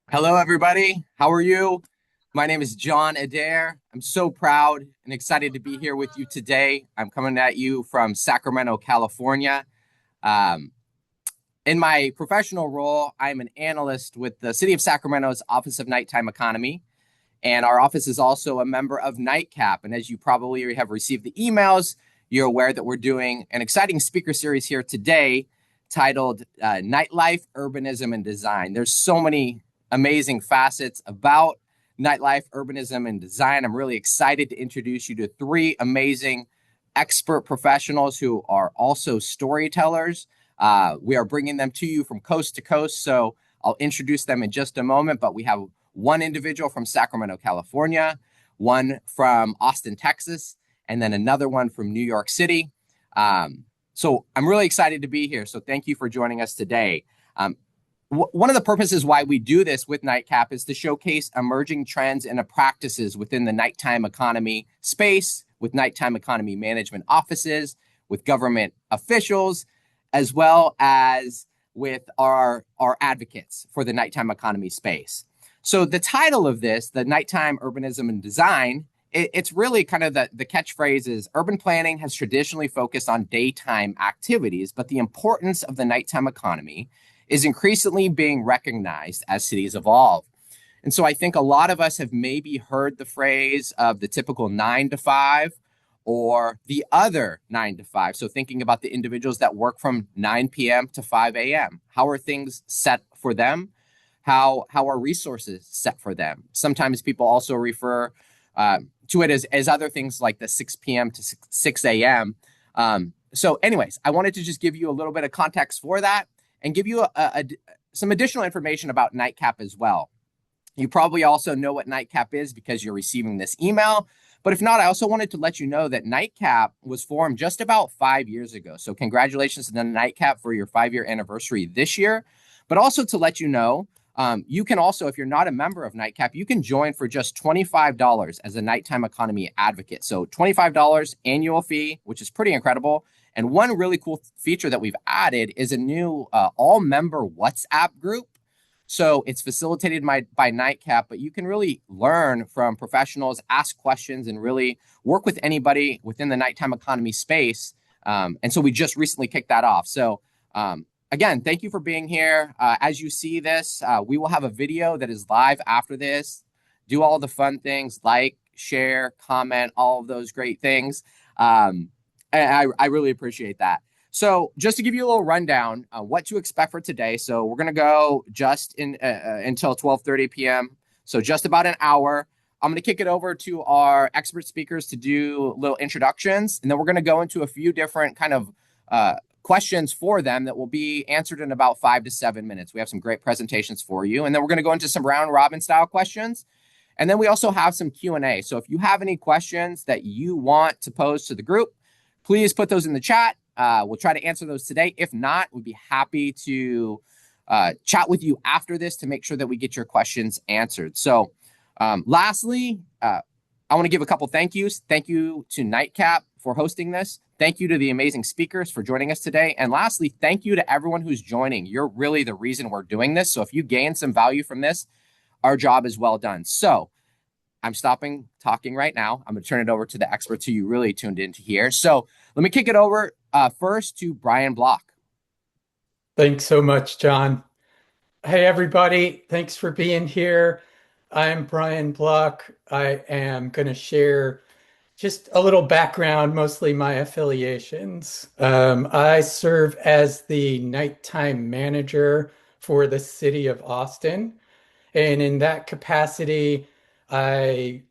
Hello, everybody. How are you? My name is John Adair. I'm so proud and excited to be here with you today. I'm coming at you from Sacramento, California. Um, in my professional role, I'm an analyst with the City of Sacramento's Office of Nighttime Economy. And our office is also a member of NITECAP. And as you probably have received the emails, you're aware that we're doing an exciting speaker series here today titled Nightlife, Urbanism, and Design. There's so many amazing facets about nightlife, urbanism, and design. I'm really excited to introduce you to three amazing expert professionals who are also storytellers. We are bringing them to you from coast to coast. So I'll introduce them in just a moment, but we have one individual from Sacramento, California, one from Austin, Texas, and then another one from New York City. So I'm really excited to be here. So thank you for joining us today. One of the purposes why we do this with NITECAP is to showcase emerging trends and practices within the nighttime economy space, with nighttime economy management offices, with government officials, as well as with our advocates for the nighttime economy space. So the title of this, the Nighttime Urbanism and Design, it's really kind of the catchphrase is urban planning has traditionally focused on daytime activities, but the importance of the nighttime economy is increasingly being recognized as cities evolve. And so I think a lot of us have maybe heard the phrase of the typical 9 to 5 or the other 9 to 5. So thinking about the individuals that work from 9 p.m. to 5 a.m. How are things set for them? How are resources set for them? Sometimes people also refer to it as other things like the 6 p.m. to 6 a.m. So anyways, I wanted to just give you a little bit of context for that and give you some additional information about NITECAP as well. You probably also know what NITECAP is because you're receiving this email. But if not, I also wanted to let you know that NITECAP was formed just about 5 years ago. So congratulations to the NITECAP for your 5-year anniversary this year. But also to let you know, you can also, if you're not a member of NITECAP, you can join for just $25 as a nighttime economy advocate. So $25 annual fee, which is pretty incredible. And one really cool feature that we've added is a new all-member WhatsApp group. So it's facilitated by NITECAP, but you can really learn from professionals, ask questions, and really work with anybody within the nighttime economy space. And so we just recently kicked that off. So again, thank you for being here. As you see this, we will have a video that is live after this. Do all the fun things, like, share, comment, all of those great things. And I really appreciate that. So just to give you a little rundown, what to expect for today. So we're going to go just until 12:30 p.m. So just about an hour. I'm going to kick it over to our expert speakers to do little introductions. And then we're going to go into a few different kind of questions for them that will be answered in about 5 to 7 minutes. We have some great presentations for you. And then we're going to go into some round robin style questions. And then we also have some Q&A. So if you have any questions that you want to pose to the group, please put those in the chat. We'll try to answer those today. If not, we'd be happy to chat with you after this to make sure that we get your questions answered. So lastly, I want to give a couple thank yous. Thank you to NITECAP for hosting this. Thank you to the amazing speakers for joining us today. And lastly, thank you to everyone who's joining. You're really the reason we're doing this. So if you gain some value from this, our job is well done. So I'm stopping talking right now. I'm going to turn it over to the experts who you really tuned into here. So let me kick it over first to Brian Block. Thanks so much, John. Hey, everybody. Thanks for being here. I'm Brian Block. I am going to share just a little background, mostly my affiliations. I serve as the nighttime manager for the city of Austin. And in that capacity, I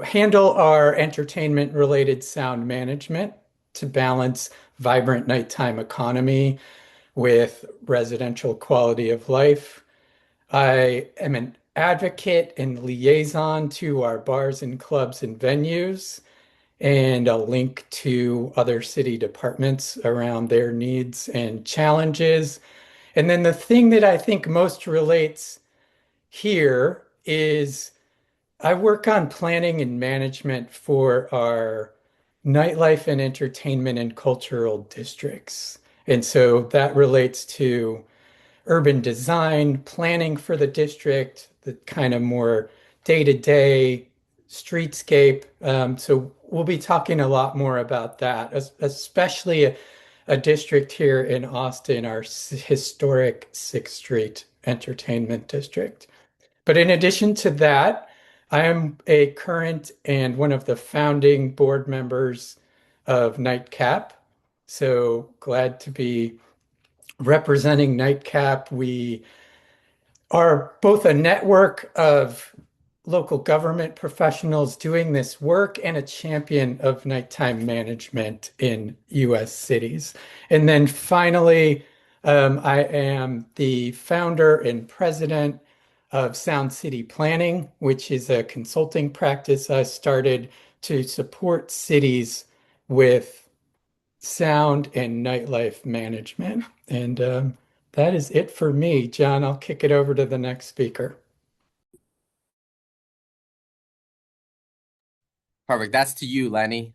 handle our entertainment related sound management to balance vibrant nighttime economy with residential quality of life. I am an advocate and liaison to our bars and clubs and venues, and a link to other city departments around their needs and challenges. And then the thing that I think most relates here is I work on planning and management for our nightlife and entertainment and cultural districts. And so that relates to urban design, planning for the district, the kind of more day-to-day streetscape. So we'll be talking a lot more about that, especially a district here in Austin, our historic 6th Street Entertainment District. But in addition to that, I am a current and one of the founding board members of NITECAP. So glad to be representing NITECAP. We are both a network of local government professionals doing this work and a champion of nighttime management in US cities. And then finally, I am the founder and president of Sound City Planning, which is a consulting practice I started to support cities with sound and nightlife management. And that is it for me. John, I'll kick it over to the next speaker. Perfect. That's to you, Leni.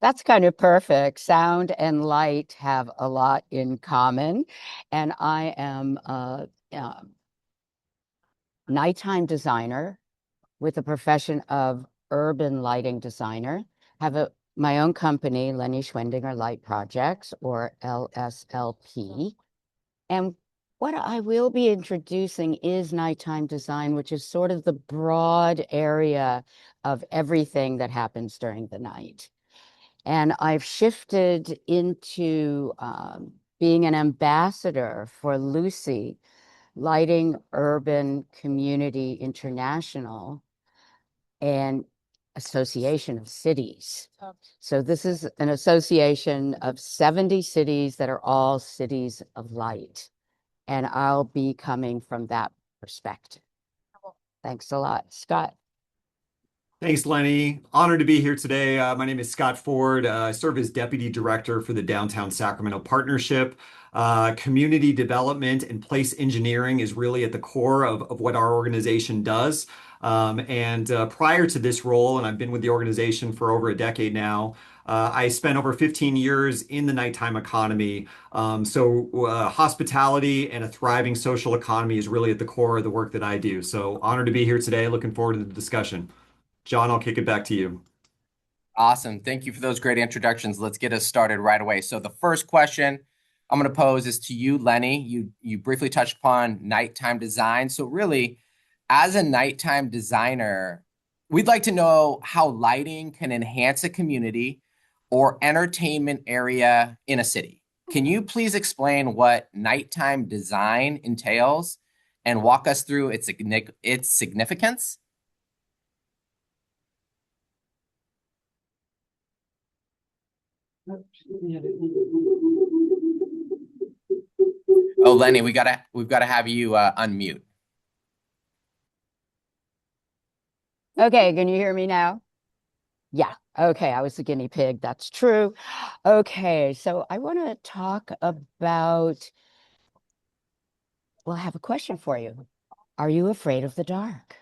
That's kind of perfect. Sound and light have a lot in common. And I am a nighttime designer with a profession of urban lighting designer. Have my own company, Leni Schwendinger Light Projects, or LSLP. And what I will be introducing is nighttime design, which is sort of the broad area of everything that happens during the night. And I've shifted into being an ambassador for Lucy, Lighting Urban Community International and Association of Cities. So this is an association of 70 cities that are all cities of light. And I'll be coming from that perspective. Thanks a lot, Scott. Thanks, Lenny. Honored to be here today. My name is Scott Ford. I serve as Deputy Director for the Downtown Sacramento Partnership. Community development and place engineering is really at the core of what our organization does. Prior to this role, and I've been with the organization for over a decade now, I spent over 15 years in the nighttime economy. Hospitality and a thriving social economy is really at the core of the work that I do. So honored to be here today. Looking forward to the discussion. John, I'll kick it back to you. Awesome. Thank you for those great introductions. Let's get us started right away. So the first question I'm going to pose is to you, Leni. You briefly touched upon nighttime design. So really, as a nighttime designer, we'd like to know how lighting can enhance a community or entertainment area in a city. Can you please explain what nighttime design entails and walk us through its significance? Oh, Leni, we've got to have you unmute. Okay, can you hear me now? Yeah, okay, I was the guinea pig, that's true. Okay, so I want to talk about, well, I have a question for you. Are you afraid of the dark?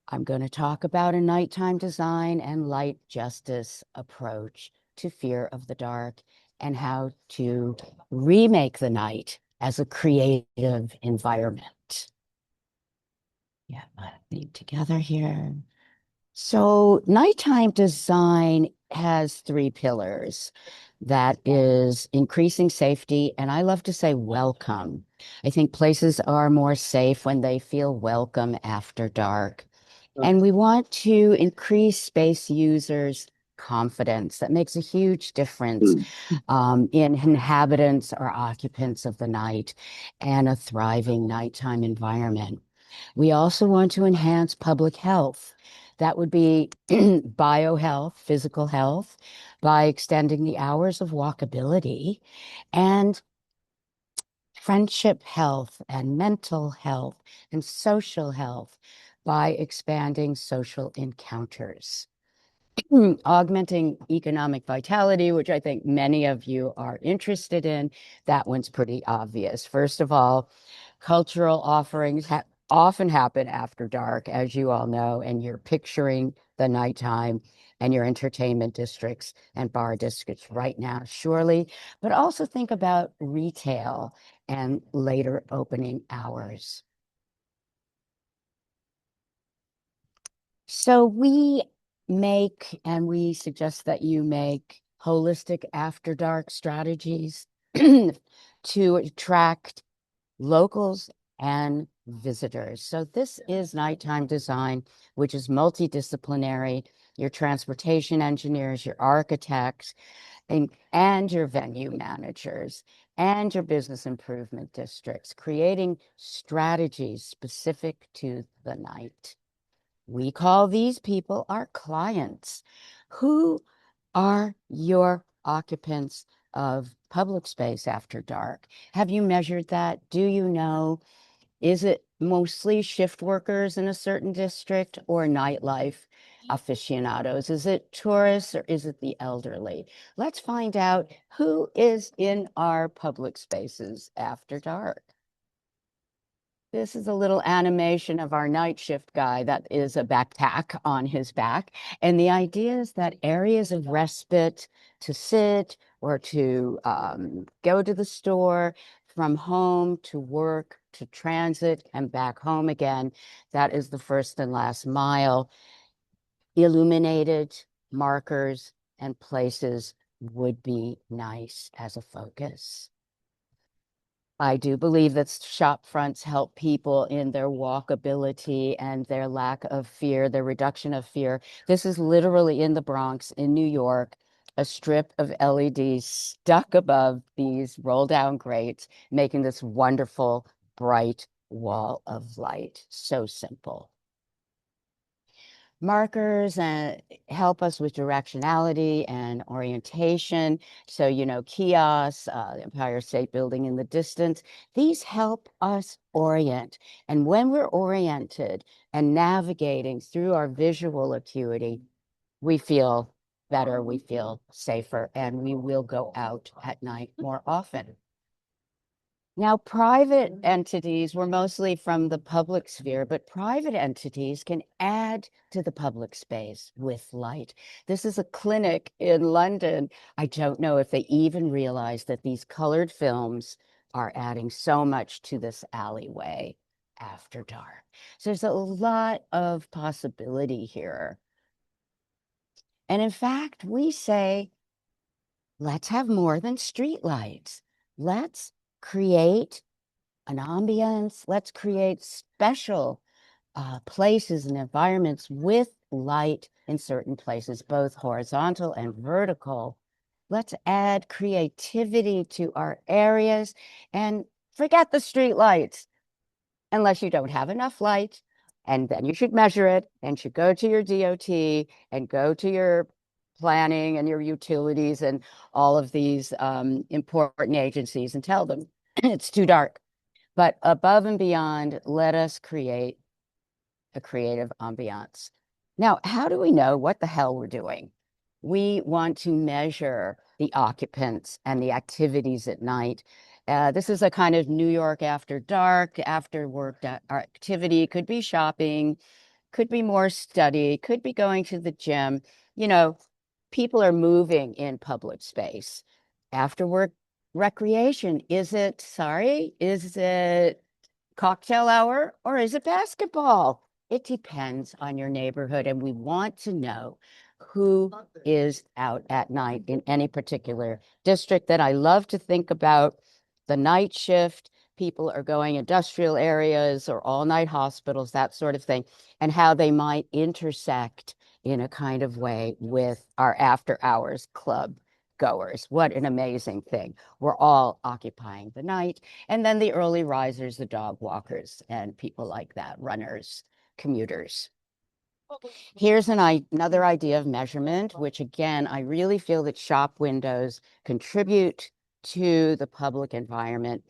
I'm going to talk about a nighttime design and light justice approach to fear of the dark and how to remake the night as a creative environment. Yeah, I need together here. So nighttime design has 3 pillars. That is increasing safety, and I love to say welcome. I think places are more safe when they feel welcome after dark. And we want to increase space users' confidence. That makes a huge difference in inhabitants or occupants of the night and a thriving nighttime environment. We also want to enhance public health. That would be biohealth, physical health, by extending the hours of walkability, and friendship health and mental health and social health by expanding social encounters. Augmenting economic vitality, which I think many of you are interested in, that one's pretty obvious. First of all, cultural offerings often happen after dark, as you all know, and you're picturing the nighttime and your entertainment districts and bar districts right now, surely, but also think about retail and later opening hours. So we make, and we suggest that you make holistic after dark strategies to attract locals and visitors. So this is nighttime design, which is multidisciplinary. Your transportation engineers, your architects, and your venue managers and your business improvement districts, creating strategies specific to the night. We call these people our clients. Who are your occupants of public space after dark? Have you measured that? Do you know? Is it mostly shift workers in a certain district or nightlife aficionados? Is it tourists or is it the elderly? Let's find out who is in our public spaces after dark. This is a little animation of our night shift guy that is a backpack on his back. And the idea is that areas of respite to sit or to go to the store, from home to work to transit and back home again. That is the first and last mile. Illuminated markers and places would be nice as a focus. I do believe that shop fronts help people in their walkability and their lack of fear, their reduction of fear. This is literally in the Bronx, in New York, a strip of LEDs stuck above these roll down grates, making this wonderful, bright wall of light. So simple. Markers help us with directionality and orientation. So, kiosks, the Empire State Building in the distance, these help us orient. And when we're oriented and navigating through our visual acuity, we feel better, we feel safer, and we will go out at night more often. Now, private entities were mostly from the public sphere, but private entities can add to the public space with light. This is a clinic in London. I don't know if they even realize that these colored films are adding so much to this alleyway after dark. So there's a lot of possibility here. And in fact, we say, let's have more than streetlights. Let's create an ambience. Let's create special places and environments with light in certain places, both horizontal and vertical. Let's add creativity to our areas and forget the street lights unless you don't have enough light. And then you should measure it and should go to your DOT and go to your planning and your utilities and all of these important agencies and tell them it's too dark. But above and beyond, let us create a creative ambiance. Now, how do we know what the hell we're doing? We want to measure the occupants and the activities at night. This is a kind of New York after dark, after work activity. Could be shopping, could be more study, could be going to the gym. People are moving in public space. After work recreation, is it cocktail hour or is it basketball? It depends on your neighborhood, and we want to know who is out at night in any particular district. That I love to think about the night shift. People are going industrial areas or all-night hospitals, that sort of thing, and how they might intersect in a kind of way with our after-hours club goers. What an amazing thing. We're all occupying the night. And then the early risers, the dog walkers, and people like that, runners, commuters. Here's another idea of measurement, which again, I really feel that shop windows contribute to the public environment.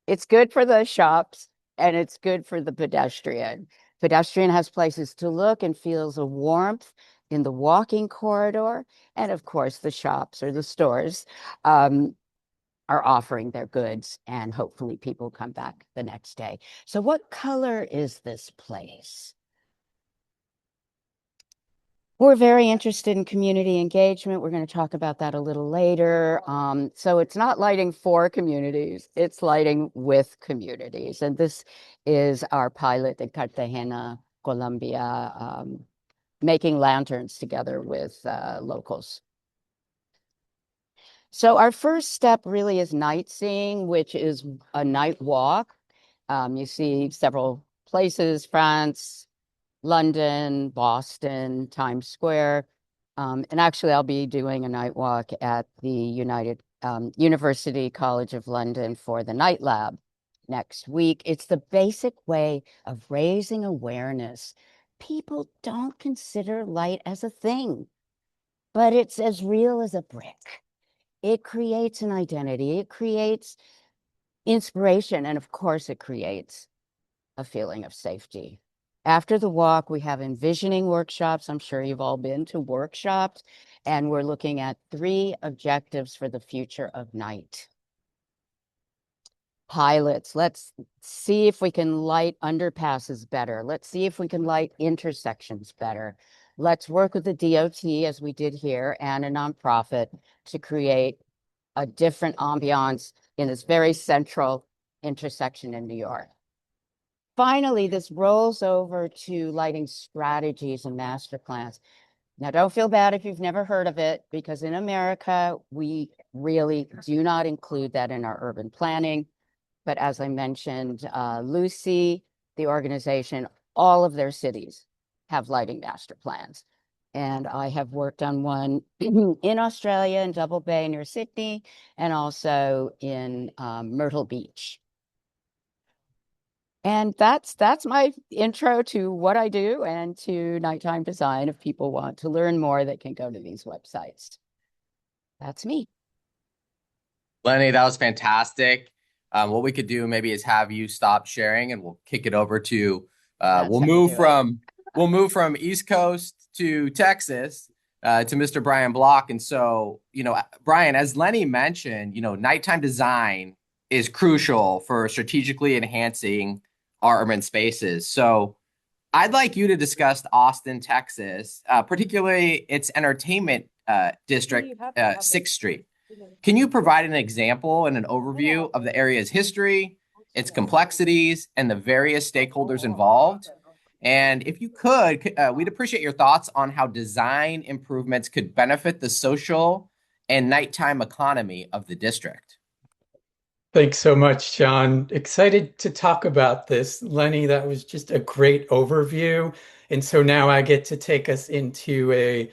It's good for the shops and it's good for the pedestrian. Pedestrian has places to look and feels a warmth in the walking corridor. And of course, the shops or the stores are offering their goods, and hopefully people come back the next day. So what color is this place? We're very interested in community engagement. We're going to talk about that a little later. So it's not lighting for communities, it's lighting with communities. And this is our pilot in Cartagena, Colombia, making lanterns together with locals. So our first step really is night seeing, which is a night walk. You see several places, France, London, Boston, Times Square. And actually, I'll be doing a night walk at the University College of London for the Night Lab next week. It's the basic way of raising awareness. People don't consider light as a thing, but it's as real as a brick. It creates an identity, it creates inspiration, and of course, it creates a feeling of safety. After the walk, we have envisioning workshops. I'm sure you've all been to workshops, and we're looking at 3 objectives for the future of night. Pilots, let's see if we can light underpasses better. Let's see if we can light intersections better. Let's work with the DOT, as we did here, and a nonprofit to create a different ambiance in this very central intersection in New York. Finally, this rolls over to lighting strategies and master plans. Now, don't feel bad if you've never heard of it, because in America, we really do not include that in our urban planning. But as I mentioned, Lucy, the organization, all of their cities have lighting master plans. And I have worked on one in Australia, in Double Bay near Sydney, and also in Myrtle Beach. And that's my intro to what I do and to nighttime design. If people want to learn more, they can go to these websites. That's me. Leni, that was fantastic. What we could do maybe is have you stop sharing, and we'll kick it over to. We'll move from East Coast to Texas to Mr. Brian Block. And so, Brian, as Leni mentioned, nighttime design is crucial for strategically enhancing our urban spaces. So I'd like you to discuss Austin, Texas, particularly its entertainment district, 6th Street. Can you provide an example and an overview of the area's history, its complexities, and the various stakeholders involved? And if you could, we'd appreciate your thoughts on how design improvements could benefit the social and nighttime economy of the district. Thanks so much, John. Excited to talk about this. Leni, that was just a great overview. And so now I get to take us into a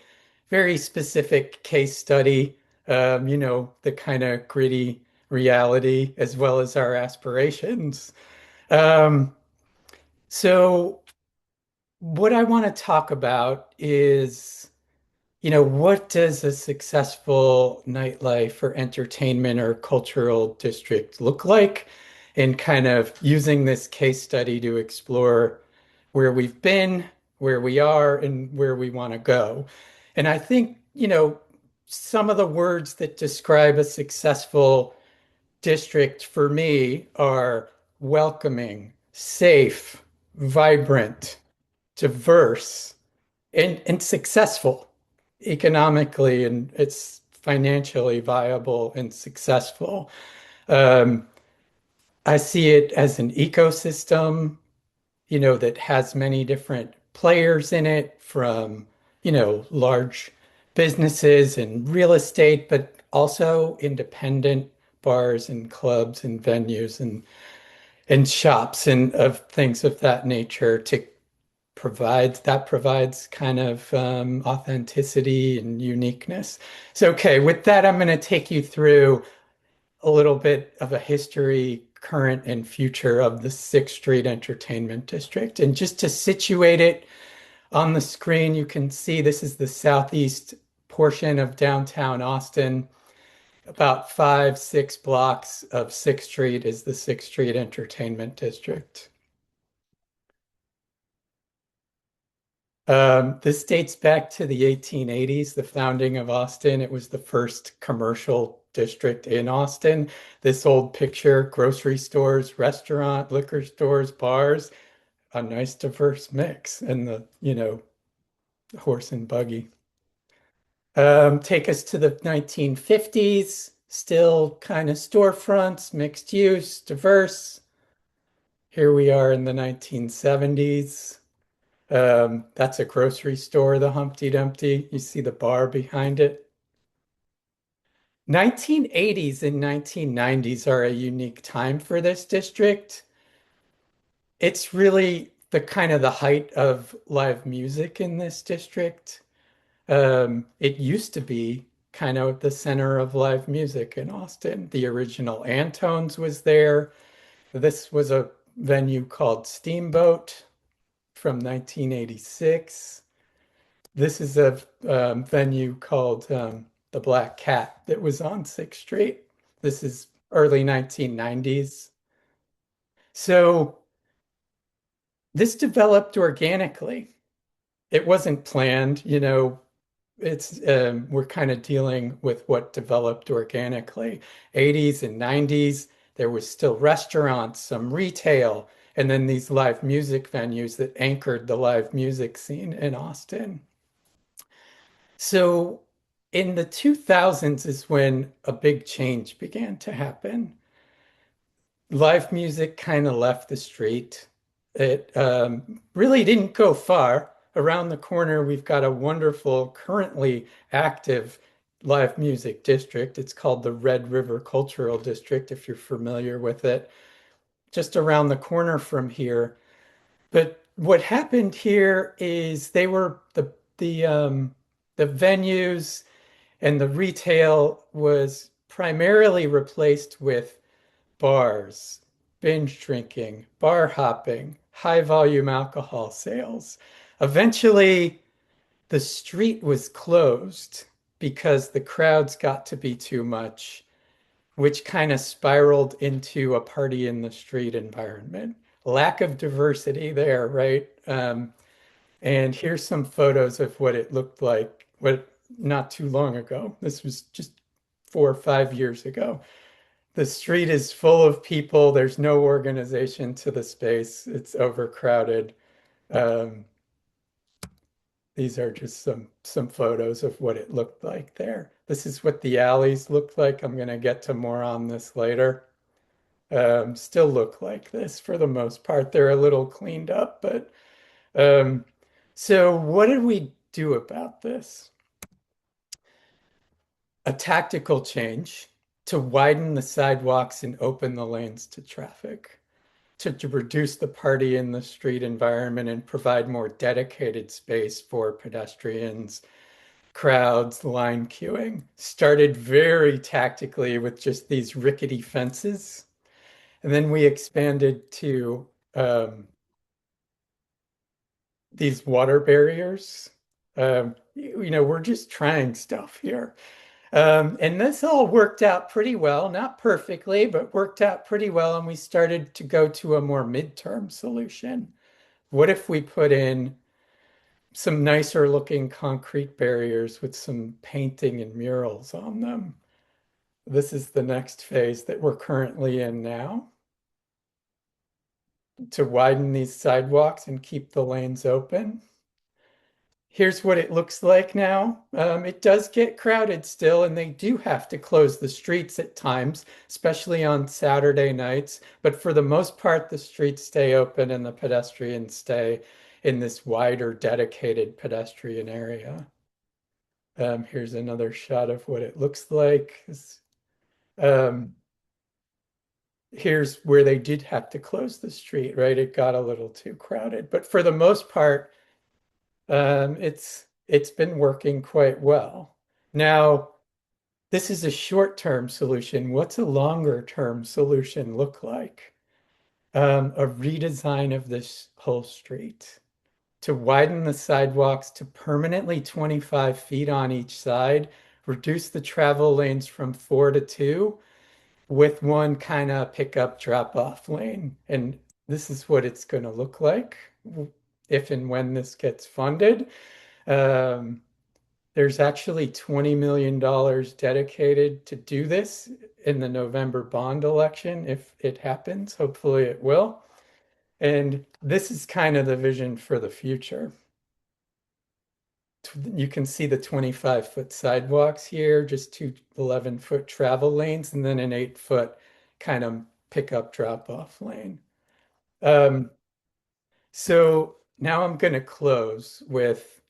very specific case study, the kind of gritty reality as well as our aspirations. Um, so what I want to talk about is what does a successful nightlife or entertainment or cultural district look like? And kind of using this case study to explore where we've been, where we are, and where we want to go. And I think, some of the words that describe a successful district for me are welcoming, safe, vibrant, diverse, and successful economically, and it's financially viable and successful. Um, I see it as an ecosystem, that has many different players in it, from, large businesses and real estate, but also independent bars and clubs and venues and shops and of things of that nature to provides kind of authenticity and uniqueness. So, okay, with that, I'm going to take you through a little bit of a history, current and future of the 6th Street Entertainment District. And just to situate it on the screen, you can see this is the southeast portion of downtown Austin. About 5-6 blocks of 6th Street is the 6th Street Entertainment District. This dates back to the 1880s, the founding of Austin. It was the first commercial district in Austin. This old picture, grocery stores, restaurant, liquor stores, bars, a nice diverse mix. And horse and buggy. Take us to the 1950s, still kind of storefronts, mixed use, diverse. Here we are in the 1970s. That's a grocery store, the Humpty Dumpty. You see the bar behind it. 1980s and 1990s are a unique time for this district. It's really the kind of the height of live music in this district. It used to be kind of the center of live music in Austin. The original Antones was there. This was a venue called Steamboat from 1986. This is a venue called the Black Cat that was on 6th Street. This is early 1990s. So this developed organically. It wasn't planned, it's we're kind of dealing with what developed organically. 80s and 90s, there was still restaurants, some retail, and then these live music venues that anchored the live music scene in Austin. So in the 2000s is when a big change began to happen. Live music kind of left the street. It really didn't go far. Around the corner, we've got a wonderful, currently active live music district. It's called the Red River Cultural District, if you're familiar with it, just around the corner from here. But what happened here is they were the venues and the retail was primarily replaced with bars, binge drinking, bar hopping, high volume alcohol sales. Eventually, the street was closed because the crowds got to be too much, which kind of spiraled into a party in the street environment. Lack of diversity there, right? And here's some photos of what it looked like, what not too long ago. This was just 4 or 5 years ago. The street is full of people. There's no organization to the space. It's overcrowded. Um, these are just some photos of what it looked like there. This is what the alleys looked like. I'm going to get to more on this later. Still look like this for the most part. They're a little cleaned up, but so what did we do about this? A tactical change to widen the sidewalks and open the lanes to traffic, to reduce the party in the street environment and provide more dedicated space for pedestrians, crowds, line queuing. Started very tactically with just these rickety fences. And then we expanded to these water barriers. We're just trying stuff here. And this all worked out pretty well, not perfectly, but worked out pretty well. And we started to go to a more midterm solution. What if we put in some nicer looking concrete barriers with some painting and murals on them? This is the next phase that we're currently in now to widen these sidewalks and keep the lanes open. Here's what it looks like now. It does get crowded still, and they do have to close the streets at times, especially on Saturday nights. But for the most part, the streets stay open and the pedestrians stay in this wider, dedicated pedestrian area. Here's another shot of what it looks like. Um, Here's where they did have to close the street, right? It got a little too crowded. But for the most part, it's been working quite well. Now, this is a short-term solution. What's a longer-term solution look like? A redesign of this whole street to widen the sidewalks to permanently 25 feet on each side, reduce the travel lanes from 4 to 2, with one kind of pickup drop-off lane. And this is what it's going to look like if and when this gets funded. Um, there's actually $20 million dedicated to do this in the November bond election if it happens. Hopefully it will. And this is kind of the vision for the future. you can see the 25-foot sidewalks here, just two 11-foot travel lanes, and then an 8-foot kind of pickup drop-off lane. So now I'm going to close with,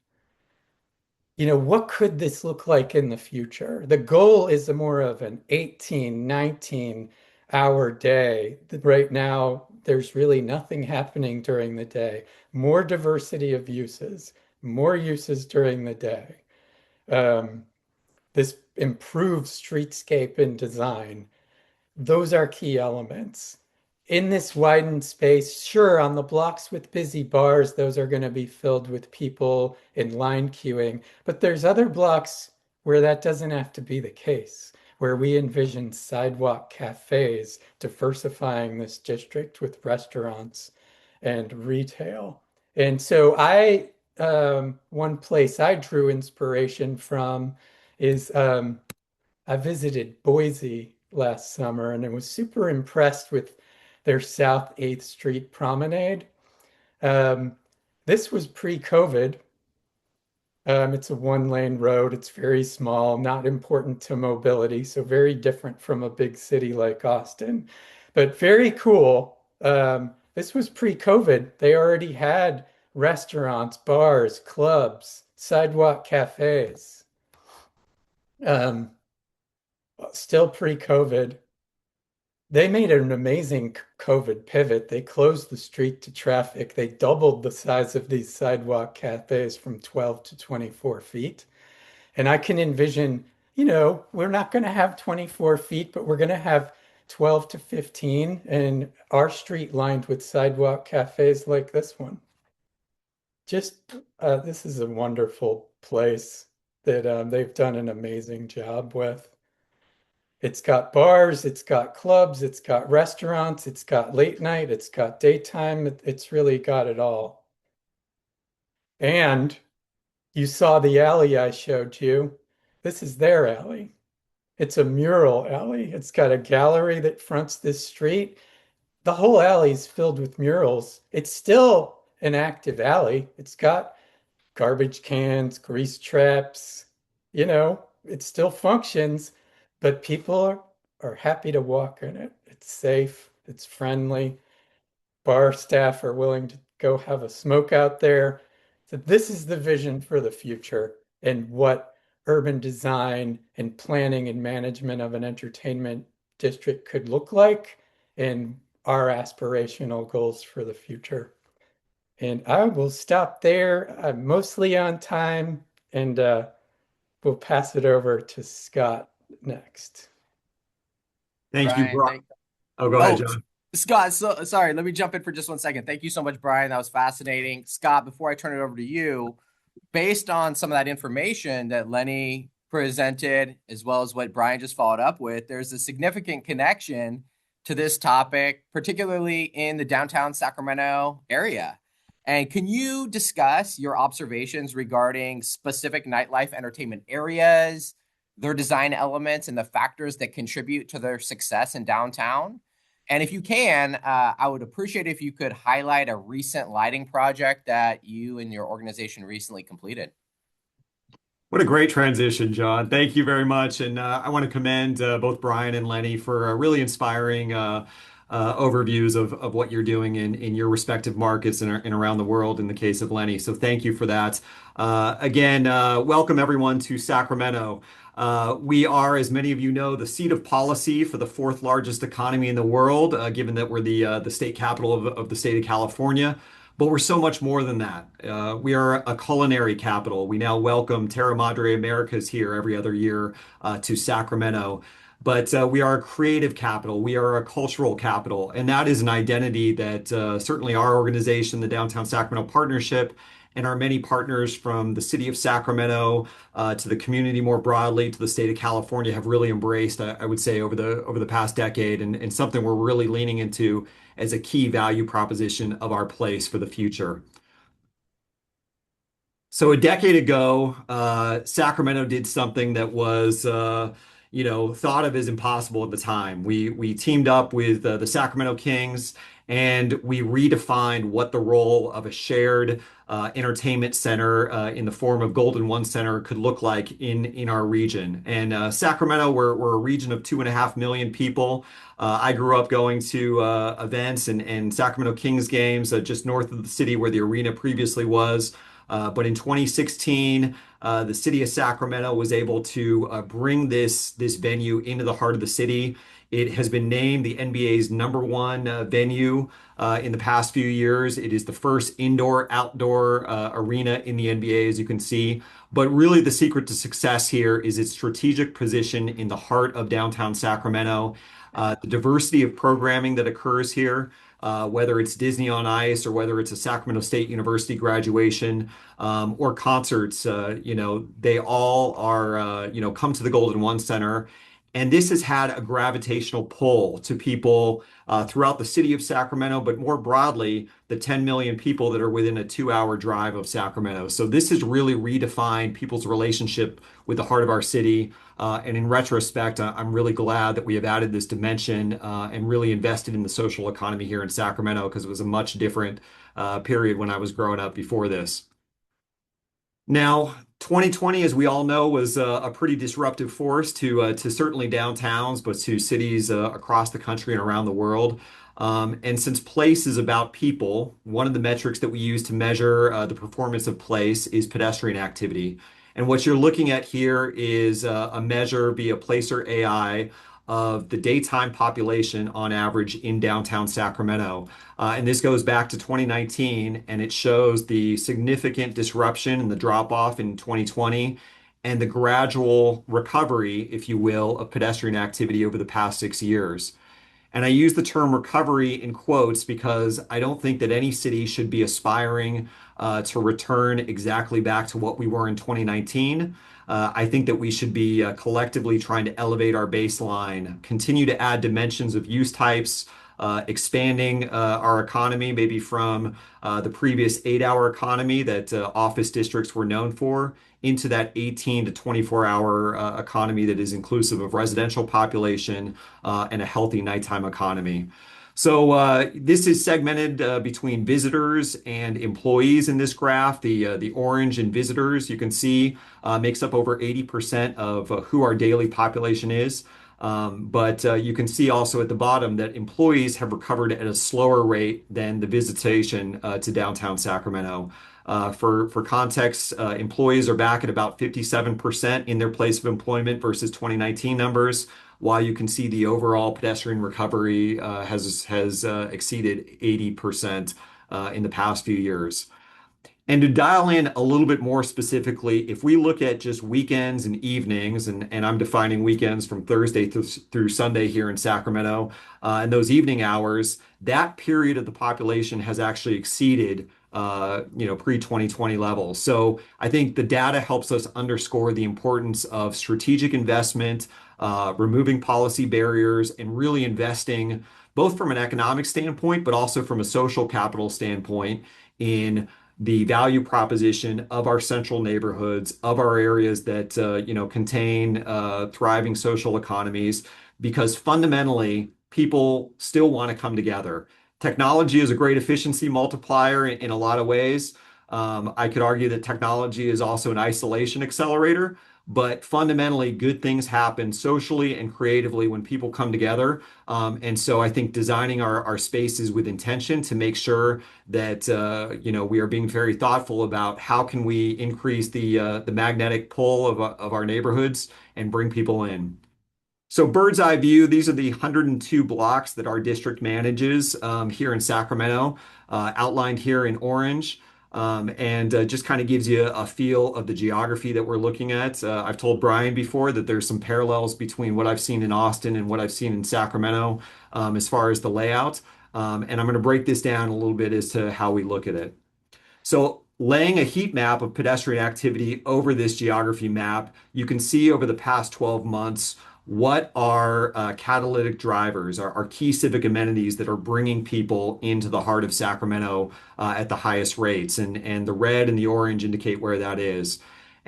what could this look like in the future? The goal is a more of an 18, 19-hour day. Right now, there's really nothing happening during the day. More diversity of uses, more uses during the day. This improved streetscape and design. Those are key elements. In this widened space, sure, on the blocks with busy bars, those are going to be filled with people in line queuing. But there's other blocks where that doesn't have to be the case, where we envision sidewalk cafes diversifying this district with restaurants and retail. And so one place I drew inspiration from is I visited Boise last summer and I was super impressed with their South 8th Street promenade. Um, this was pre-COVID. It's a one-lane road. It's very small, not important to mobility, so very different from a big city like Austin, but very cool. This was pre-COVID. They already had restaurants, bars, clubs, sidewalk cafes. Um, Still pre-COVID. They made an amazing COVID pivot. They closed the street to traffic. They doubled the size of these sidewalk cafes from 12 to 24 feet. And I can envision, we're not going to have 24 feet, but we're going to have 12 to 15, and our street lined with sidewalk cafes like this one. This is a wonderful place that they've done an amazing job with. It's got bars, it's got clubs, it's got restaurants, it's got late night, it's got daytime. It's really got it all. And you saw the alley I showed you. This is their alley. It's a mural alley. It's got a gallery that fronts this street. The whole alley is filled with murals. It's still an active alley. It's got garbage cans, grease traps, it still functions, but are happy to walk in it. It's safe, it's friendly. Bar staff are willing to go have a smoke out there. So this is the vision for the future and what urban design and planning and management of an entertainment district could look like and our aspirational goals for the future. And I will stop there. I'm mostly on time, and we'll pass it over to Scott next. Thank you, Brian, Brian. Oh, go ahead, John. Scott, so sorry, let me jump in for just 1 second. Thank you so much, Brian. That was fascinating. Scott, before I turn it over to you, based on some of that information that Leni presented, as well as what Brian just followed up with, there's a significant connection to this topic, particularly in the downtown Sacramento area. And can you discuss your observations regarding specific nightlife entertainment areas, their design elements, and the factors that contribute to their success in downtown? And if you can, I would appreciate if you could highlight a recent lighting project that you and your organization recently completed. What a great transition, John. Thank you very much. And I want to commend both Brian and Leni for really inspiring overviews of what you're doing in your respective markets and around the world in the case of Leni. So thank you for that. Again, welcome everyone to Sacramento. We are, as many of you know, the seat of policy for the fourth largest economy in the world, given that we're the state capital of the state of California. But we're so much more than that. We are a culinary capital. We now welcome Terra Madre Americas here every other year to Sacramento. But we are a creative capital. We are a cultural capital. And that is an identity that certainly our organization, the Downtown Sacramento Partnership, and our many partners from the city of Sacramento to the community more broadly, to the state of California have really embraced, I would say, over the past decade, and something we're really leaning into as a key value proposition of our place for the future. So a decade ago, Sacramento did something that was thought of as impossible at the time. We teamed up with the Sacramento Kings, and we redefined what the role of a shared entertainment center in the form of Golden One Center could look like in our region. And Sacramento, we're a region of 2.5 million people. I grew up going to events and Sacramento Kings games just north of the city where the arena previously was. But in 2016, the city of Sacramento was able to bring this venue into the heart of the city. It has been named the NBA's #1 venue in the past few years. It is the first indoor-outdoor arena in the NBA, as you can see. But really, the secret to success here is its strategic position in the heart of downtown Sacramento. The diversity of programming that occurs here, whether it's Disney on Ice or whether it's a Sacramento State University graduation or concerts, they all are, come to the Golden One Center. And this has had a gravitational pull to people throughout the city of Sacramento, but more broadly, the 10 million people that are within a 2-hour drive of Sacramento. So this has really redefined people's relationship with the heart of our city. And in retrospect, I'm really glad that we have added this dimension and really invested in the social economy here in Sacramento because it was a much different period when I was growing up before this. Now, 2020, as we all know, was a pretty disruptive force to certainly downtowns, but to cities across the country and around the world. And since place is about people, one of the metrics that we use to measure the performance of place is pedestrian activity. And what you're looking at here is a measure via Placer AI of the daytime population on average in downtown Sacramento. And this goes back to 2019, and it shows the significant disruption and the drop off in 2020 and the gradual recovery, if you will, of pedestrian activity over the past 6 years. And I use the term recovery in quotes because I don't think that any city should be aspiring to return exactly back to what we were in 2019. I think that we should be collectively trying to elevate our baseline, continue to add dimensions of use types, expanding our economy, maybe from the previous 8-hour economy that office districts were known for, into that 18 to 24-hour economy that is inclusive of residential population and a healthy nighttime economy. So this is segmented between visitors and employees in this graph. The orange in visitors, you can see, makes up over 80% of who our daily population is. But you can see also at the bottom that employees have recovered at a slower rate than the visitation to downtown Sacramento. For context, employees are back at about 57% in their place of employment versus 2019 numbers, while you can see the overall pedestrian recovery has exceeded 80% in the past few years. And to dial in a little bit more specifically, if we look at just weekends and evenings, and I'm defining weekends from Thursday through Sunday here in Sacramento, and those evening hours, that period of the population has actually exceeded pre-2020 levels. So I think the data helps us underscore the importance of strategic investment, removing policy barriers, and really investing both from an economic standpoint, but also from a social capital standpoint in the value proposition of our central neighborhoods, of our areas that contain thriving social economies, because fundamentally people still want to come together. Technology is a great efficiency multiplier in a lot of ways. I could argue that technology is also an isolation accelerator, but fundamentally good things happen socially and creatively when people come together. And so I think designing our spaces with intention to make sure that we are being very thoughtful about how can we increase the magnetic pull of our neighborhoods and bring people in. So bird's eye view, these are the 102 blocks that our district manages here in Sacramento, outlined here in orange. And just kind of gives you a feel of the geography that we're looking at. I've told Brian before that there's some parallels between what I've seen in Austin and what I've seen in Sacramento as far as the layout. And I'm going to break this down a little bit as to how we look at it. So laying a heat map of pedestrian activity over this geography map, you can see over the past 12 months what are catalytic drivers, are key civic amenities that are bringing people into the heart of Sacramento at the highest rates. And the red and the orange indicate where that is.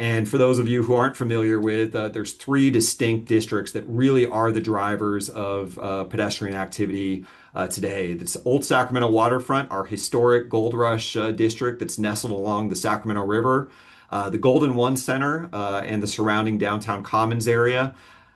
And for those of you who aren't familiar with, there's three distinct districts that really are the drivers of pedestrian activity today. That's Old Sacramento Waterfront, our historic Gold Rush district that's nestled along the Sacramento River, the Golden One Center and the surrounding downtown Commons area,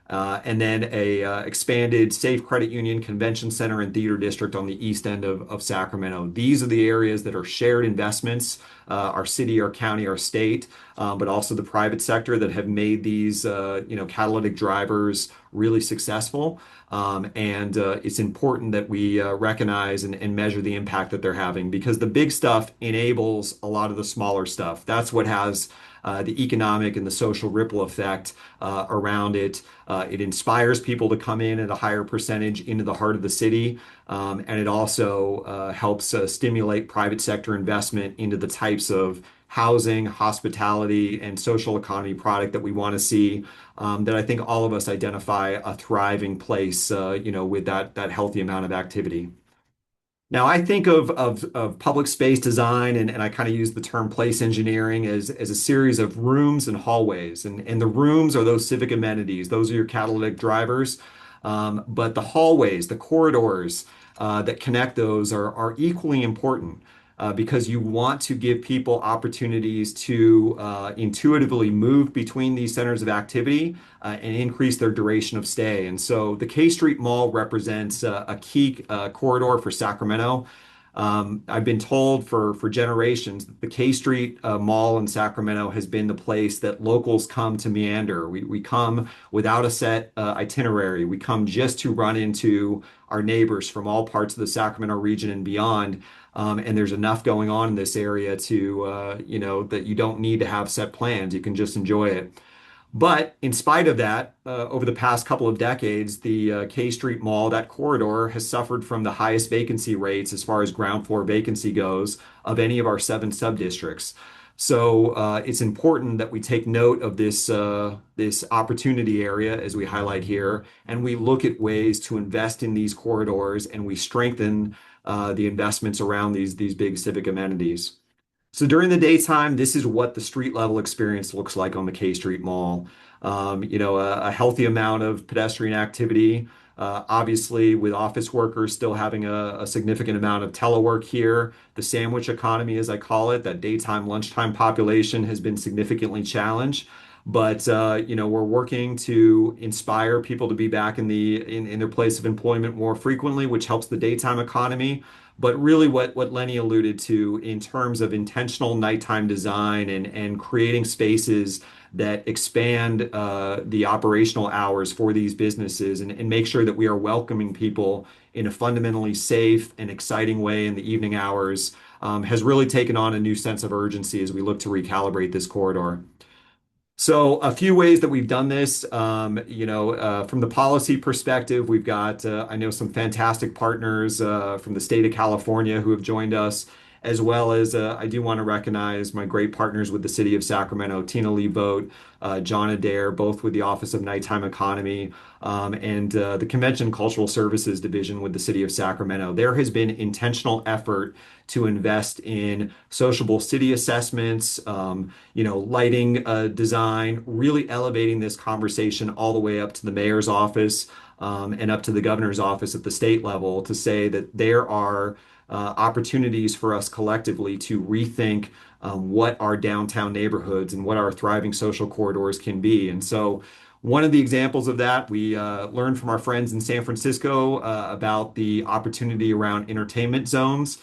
and then a expanded Safe Credit Union Convention Center and Theater District on the east end of Sacramento. These are the areas that are shared investments, our city, our county, our state, but also the private sector that have made these catalytic drivers really successful. And it's important that we recognize and measure the impact that they're having, because the big stuff enables a lot of the smaller stuff. That's what has the economic and the social ripple effect around it. It inspires people to come in at a higher percentage into the heart of the city. And it also helps stimulate private sector investment into the types of housing, hospitality, and social economy product that we want to see, that I think all of us identify a thriving place, with that healthy amount of activity. Now, I think of public space design, and I kind of use the term place engineering as a series of rooms and hallways. And the rooms are those civic amenities, those are your catalytic drivers. But the hallways, the corridors that connect those are equally important. Because you want to give people opportunities to intuitively move between these centers of activity and increase their duration of stay. And so the K Street Mall represents a key corridor for Sacramento. I've been told for generations that the K Street Mall in Sacramento has been the place that locals come to meander. We come without a set itinerary. We come just to run into our neighbors from all parts of the Sacramento region and beyond. And there's enough going on in this area to, that you don't need to have set plans. You can just enjoy it. But in spite of that, over the past couple of decades, the K Street Mall, that corridor, has suffered from the highest vacancy rates as far as ground floor vacancy goes of any of our 7 subdistricts. So it's important that we take note of this opportunity area, as we highlight here, and we look at ways to invest in these corridors, and we strengthen the investments around these big civic amenities. So during the daytime, this is what the street level experience looks like on the K Street Mall. A healthy amount of pedestrian activity. Obviously, with office workers still having a significant amount of telework here, the sandwich economy, as I call it, that daytime, lunchtime population has been significantly challenged. But we're working to inspire people to be back in their place of employment more frequently, which helps the daytime economy. But really, what Leni alluded to in terms of intentional nighttime design and creating spaces that expand the operational hours for these businesses and make sure that we are welcoming people in a fundamentally safe and exciting way in the evening hours, has really taken on a new sense of urgency as we look to recalibrate this corridor. So a few ways that we've done this, from the policy perspective, we've got, I know, some fantastic partners from the state of California who have joined us, as well as I do want to recognize my great partners with the city of Sacramento, Tina Lee Vogt, John Adair, both with the Office of Nighttime Economy, and the Convention and Cultural Services Division with the city of Sacramento. There has been intentional effort to invest in sociable city assessments, lighting design, really elevating this conversation all the way up to the mayor's office and up to the governor's office at the state level, to say that there are opportunities for us collectively to rethink what our downtown neighborhoods and what our thriving social corridors can be. And so one of the examples of that, we learned from our friends in San Francisco about the opportunity around entertainment zones.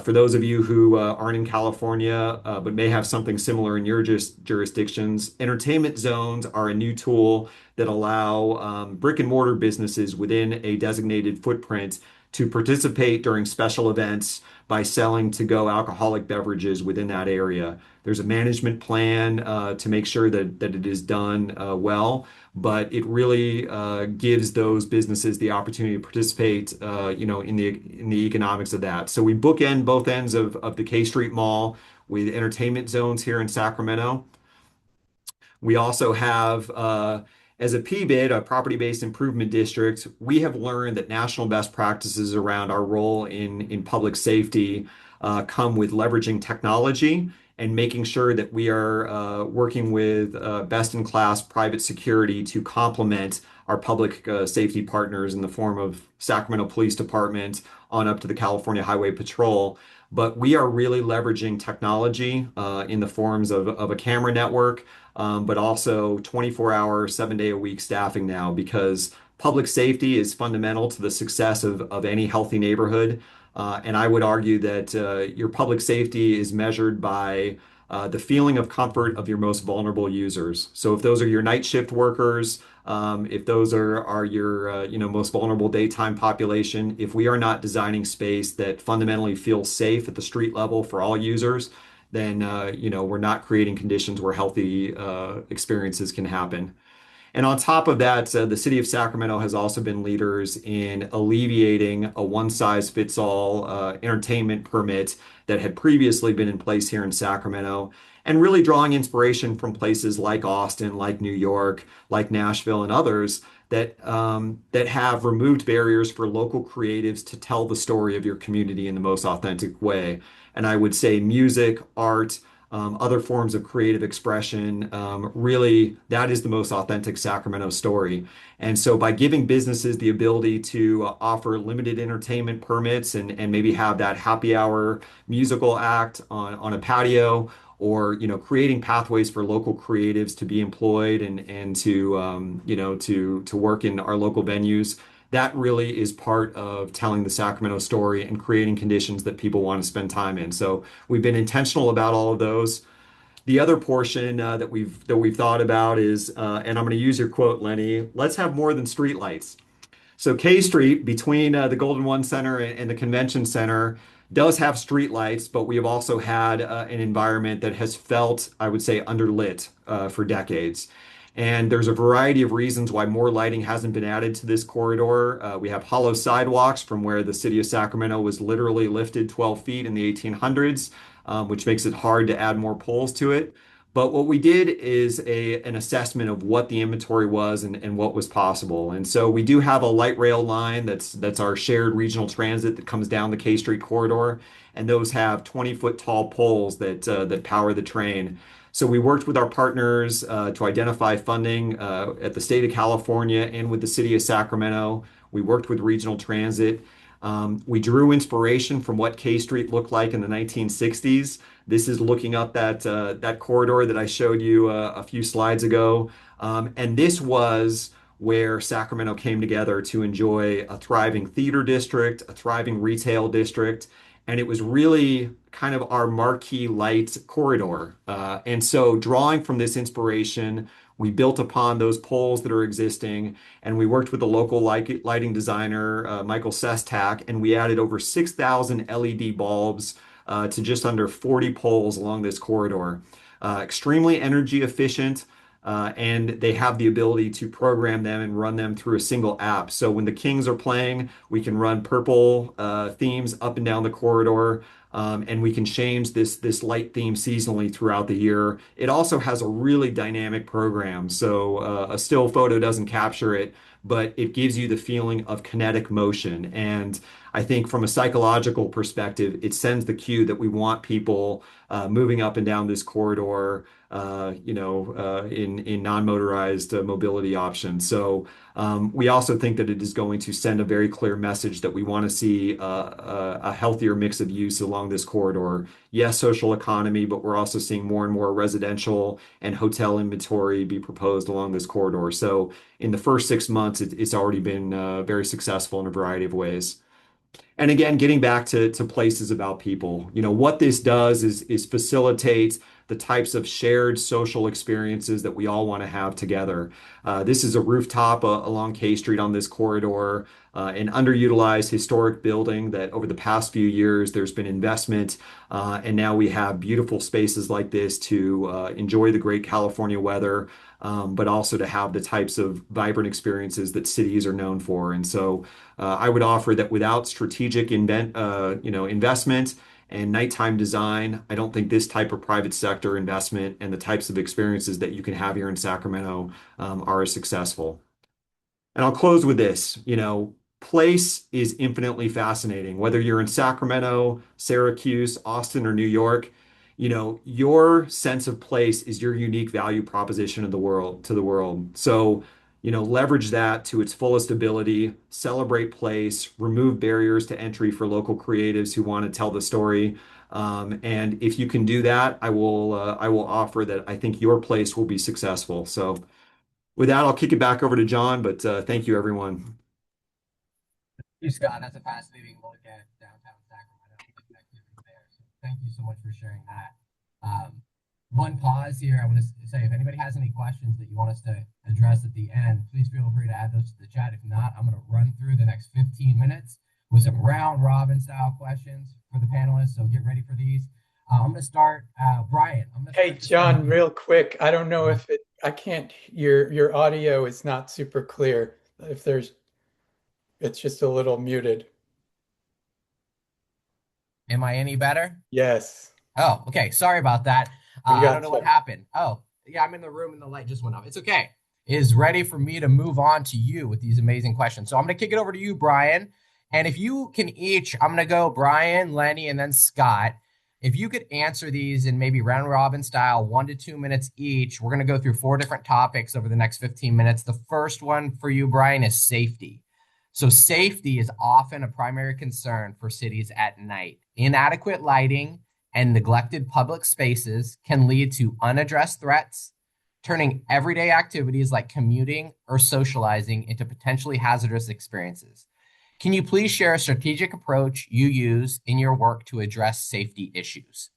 For those of you who aren't in California, but may have something similar in your jurisdictions, entertainment zones are a new tool that allow brick and mortar businesses within a designated footprint to participate during special events by selling to-go alcoholic beverages within that area. There's a management plan to make sure that it is done well, but it really gives those businesses the opportunity to participate, in the economics of that. So we bookend both ends of the K Street Mall with entertainment zones here in Sacramento. We also have, as a PBID, a property-based improvement district, we have learned that national best practices around our role in public safety come with leveraging technology and making sure that we are working with best-in-class private security to complement our public safety partners in the form of Sacramento Police Department on up to the California Highway Patrol. But we are really leveraging technology in the forms of a camera network, but also 24-hour, 7-day-a-week staffing now because public safety is fundamental to the success of any healthy neighborhood. And I would argue that your public safety is measured by the feeling of comfort of your most vulnerable users. So if those are your night shift workers, if those are your most vulnerable daytime population, if we are not designing space that fundamentally feels safe at the street level for all users, then we're not creating conditions where healthy experiences can happen. And on top of that, the city of Sacramento has also been leaders in alleviating a one-size-fits-all entertainment permit that had previously been in place here in Sacramento, and really drawing inspiration from places like Austin, like New York, like Nashville, and others that have removed barriers for local creatives to tell the story of your community in the most authentic way. And I would say music, art, other forms of creative expression. Really, that is the most authentic Sacramento story. And so by giving businesses the ability to offer limited entertainment permits and maybe have that happy hour musical act on a patio, or creating pathways for local creatives to be employed and to work in our local venues, that really is part of telling the Sacramento story and creating conditions that people want to spend time in. So we've been intentional about all of those. The other portion that we've thought about is, and I'm going to use your quote, Lenny, let's have more than streetlights. So K Street between the Golden One Center and the Convention Center does have streetlights, but we have also had an environment that has felt, I would say, underlit for decades. And there's a variety of reasons why more lighting hasn't been added to this corridor. We have hollow sidewalks from where the city of Sacramento was literally lifted 12 feet in the 1800s, which makes it hard to add more poles to it. But what we did is an assessment of what the inventory was and what was possible. And so we do have a light rail line that's our shared regional transit that comes down the K Street corridor, and those have 20-foot tall poles that power the train. So we worked with our partners to identify funding at the state of California and with the city of Sacramento. We worked with regional transit. We drew inspiration from what K Street looked like in the 1960s. This is looking up that corridor that I showed you a few slides ago. And this was where Sacramento came together to enjoy a thriving theater district, a thriving retail district, and it was really kind of our marquee light corridor. And so drawing from this inspiration, we built upon those poles that are existing, and we worked with the local lighting designer, Michael Sestak, and we added over 6,000 LED bulbs to just under 40 poles along this corridor. Extremely energy efficient, and they have the ability to program them and run them through a single app. So when the Kings are playing, we can run purple themes up and down the corridor. And we can change this light theme seasonally throughout the year. It also has a really dynamic program. So a still photo doesn't capture it, but it gives you the feeling of kinetic motion. And I think from a psychological perspective, it sends the cue that we want people moving up and down this corridor, in non-motorized mobility options. So we also think that it is going to send a very clear message that we want to see a healthier mix of use along this corridor. Yes, social economy, but we're also seeing more and more residential and hotel inventory be proposed along this corridor. So in the first 6 months, it's already been very successful in a variety of ways. And again, getting back to places about people, what this does is facilitate the types of shared social experiences that we all want to have together. This is a rooftop along K Street on this corridor, an underutilized historic building that over the past few years there's been investment, and now we have beautiful spaces like this to enjoy the great California weather, but also to have the types of vibrant experiences that cities are known for. And so I would offer that without strategic investment and nighttime design, I don't think this type of private sector investment and the types of experiences that you can have here in Sacramento are as successful. And I'll close with this, place is infinitely fascinating. Whether you're in Sacramento, Syracuse, Austin, or New York, your sense of place is your unique value proposition of the world to the world. So, leverage that to its fullest ability, celebrate place, remove barriers to entry for local creatives who want to tell the story. And if you can do that, I will offer that I think your place will be successful. So with that, I'll kick it back over to John, but thank you, everyone. You, Scott. That's a fascinating look at downtown Sacramento and the activities there. So thank you so much for sharing that. One pause here. I want to say if anybody has any questions that you want us to address at the end, please feel free to add those to the chat. If not, I'm going to run through the next 15 minutes with some round robin style questions for the panelists. So get ready for these. I'm going to start, Brian. Hey, John, real quick. I don't know if I can't, your audio is not super clear. If it's just a little muted. Am I any better? Yes. Oh, okay. Sorry about that. I don't know what happened. Oh, yeah, I'm in the room and the light just went off. It's okay. Is ready for me to move on to you with these amazing questions. So I'm going to kick it over to you, Brian. And if you can each, I'm going to go Brian, Lenny, and then Scott. If you could answer these in maybe round robin style, 1 to 2 minutes each, we're going to go through 4 different topics over the next 15 minutes. The first one for you, Brian, is safety. So safety is often a primary concern for cities at night. Inadequate lighting and neglected public spaces can lead to unaddressed threats, turning everyday activities like commuting or socializing into potentially hazardous experiences. Can you please share a strategic approach you use in your work to address safety issues?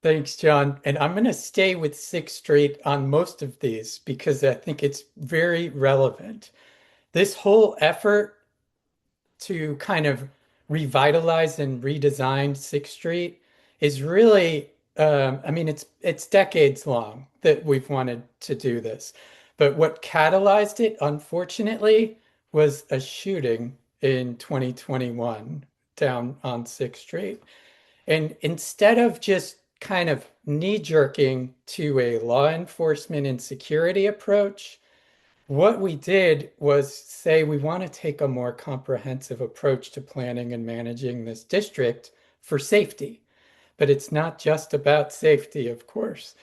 Thanks, John. And I'm going to stay with 6th Street on most of these because I think it's very relevant. This whole effort to kind of revitalize and redesign 6th Street is really, I mean, it's decades long that we've wanted to do this. But what catalyzed it, unfortunately, was a shooting in 2021 down on 6th Street. And instead of just kind of knee-jerking to a law enforcement and security approach, what we did was say we want to take a more comprehensive approach to planning and managing this district for safety. But it's not just about safety, of course.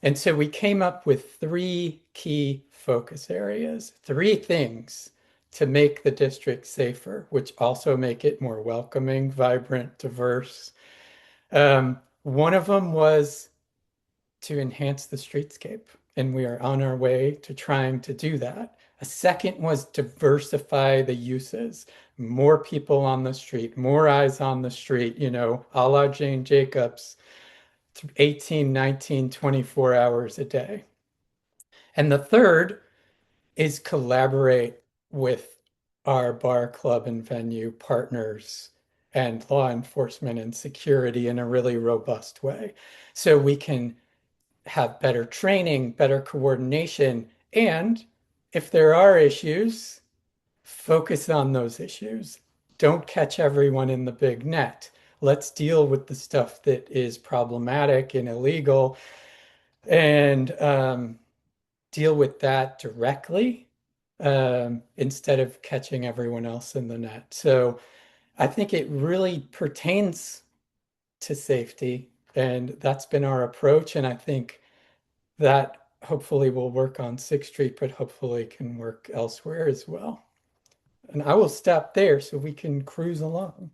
And so we came up with 3 key focus areas, 3 things to make the district safer, which also make it more welcoming, vibrant, diverse. One of them was to enhance the streetscape, and we are on our way to trying to do that. A second was diversify the uses, more people on the street, more eyes on the street, a la Jane Jacobs, 18, 19, 24 hours a day. And the third is collaborate with our bar, club, and venue partners and law enforcement and security in a really robust way. So we can have better training, better coordination, and if there are issues, focus on those issues. Don't catch everyone in the big net. Let's deal with the stuff that is problematic and illegal and deal with that directly instead of catching everyone else in the net. So I think it really pertains to safety, and that's been our approach. And I think that hopefully will work on 6th Street, but hopefully can work elsewhere as well. And I will stop there so we can cruise along.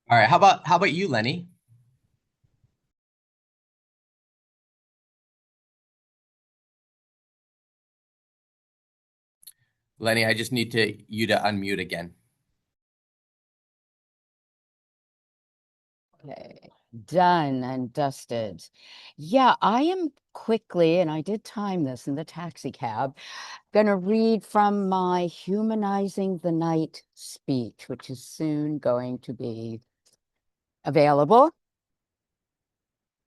All right. How about you, Lenny? Lenny, I just need you to unmute again. Okay, done and dusted. Yeah, I am quickly, and I did time this in the taxi cab, going to read from my Humanizing the Night speech, which is soon going to be available.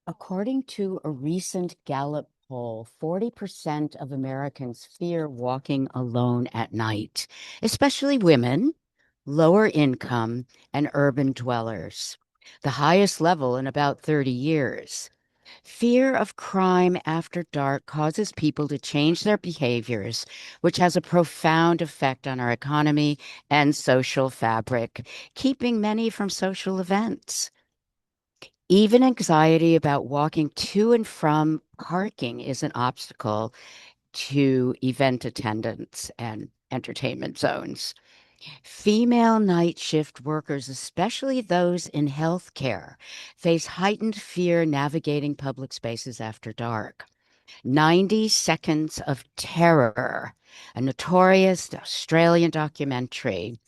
According to a recent Gallup poll, 40% of Americans fear walking alone at night, especially women, lower income, and urban dwellers, the highest level in about 30 years. Fear of crime after dark causes people to change their behaviors, which has a profound effect on our economy and social fabric, keeping many from social events. Even anxiety about walking to and from parking is an obstacle to event attendance and entertainment zones. Female night shift workers, especially those in healthcare, face heightened fear navigating public spaces after dark. 90 Seconds of Terror, a notorious Australian documentary,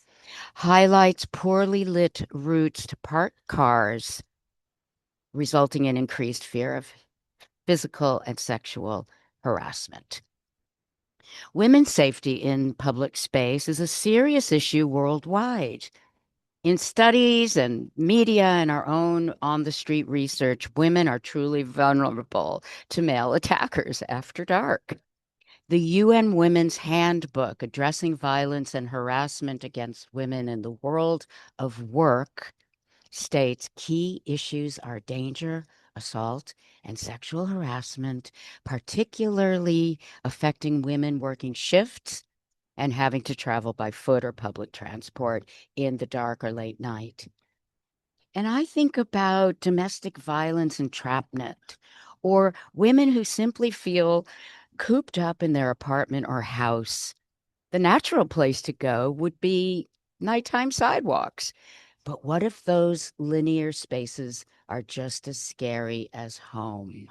highlights poorly lit routes to park cars, resulting in increased fear of physical and sexual harassment. Women's safety in public space is a serious issue worldwide. In studies and media and our own on the street research, women are truly vulnerable to male attackers after dark. The UN Women's Handbook addressing violence and harassment against women in the world of work states key issues are danger, assault, and sexual harassment, particularly affecting women working shifts and having to travel by foot or public transport in the dark or late night. And I think about domestic violence entrapment or women who simply feel cooped up in their apartment or house. The natural place to go would be nighttime sidewalks. But what if those linear spaces are just as scary as home?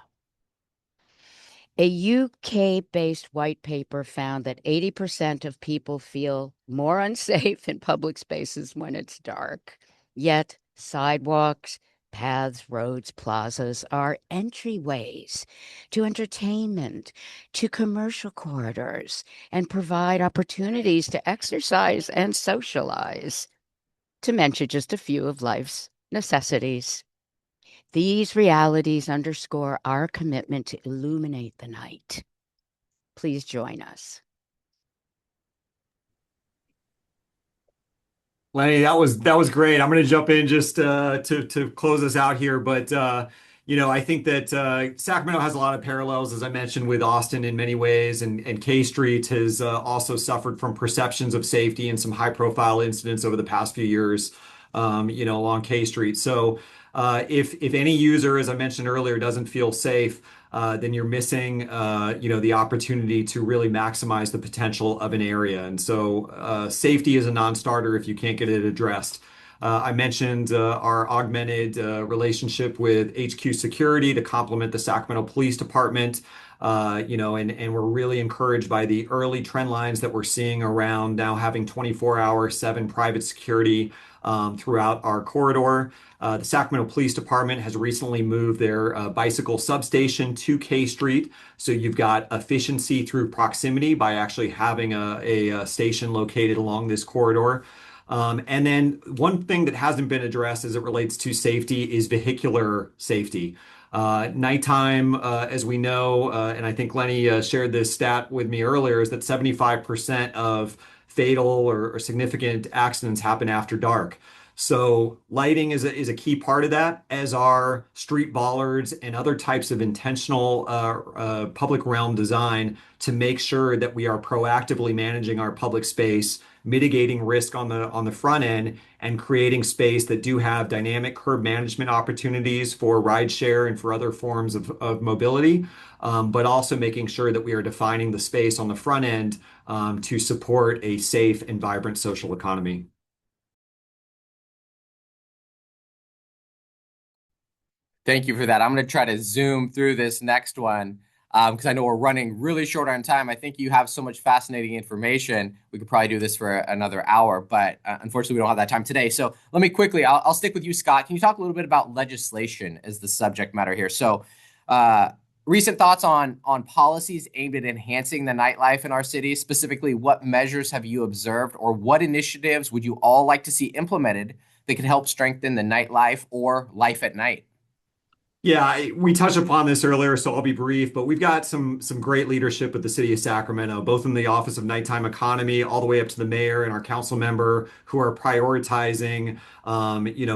A UK-based white paper found that 80% of people feel more unsafe in public spaces when it's dark. Yet sidewalks, paths, roads, plazas are entryways to entertainment, to commercial corridors, and provide opportunities to exercise and socialize, to mention just a few of life's necessities. These realities underscore our commitment to illuminate the night. Please join us. Lenny, that was great. I'm going to jump in just to close us out here, but I think that Sacramento has a lot of parallels, as I mentioned, with Austin in many ways, and K Street has also suffered from perceptions of safety and some high-profile incidents over the past few years, along K Street. So, if any user, as I mentioned earlier, doesn't feel safe, then you're missing, the opportunity to really maximize the potential of an area. And so, safety is a non-starter if you can't get it addressed. I mentioned our augmented relationship with HQ Security to complement the Sacramento Police Department. And we're really encouraged by the early trend lines that we're seeing around now having 24-hour, 7 private security throughout our corridor. The Sacramento Police Department has recently moved their bicycle substation to K Street. So you've got efficiency through proximity by actually having a station located along this corridor. And then one thing that hasn't been addressed as it relates to safety is vehicular safety. Nighttime, as we know, and I think Lenny shared this stat with me earlier, is that 75% of fatal or significant accidents happen after dark. So lighting is a key part of that, as are street bollards and other types of intentional public realm design to make sure that we are proactively managing our public space, mitigating risk on the front end, and creating space that do have dynamic curb management opportunities for rideshare and for other forms of mobility, but also making sure that we are defining the space on the front end to support a safe and vibrant social economy. Thank you for that. I'm going to try to zoom through this next one because I know we're running really short on time. I think you have so much fascinating information. We could probably do this for another hour, but unfortunately, we don't have that time today. So let me quickly, I'll stick with you, Scott. Can you talk a little bit about legislation as the subject matter here? So recent thoughts on policies aimed at enhancing the nightlife in our city. Specifically, what measures have you observed, or what initiatives would you all like to see implemented that could help strengthen the nightlife or life at night? Yeah, we touched upon this earlier, so I'll be brief, but we've got some great leadership with the city of Sacramento, both in the Office of Nighttime Economy, all the way up to the mayor and our council member, who are prioritizing,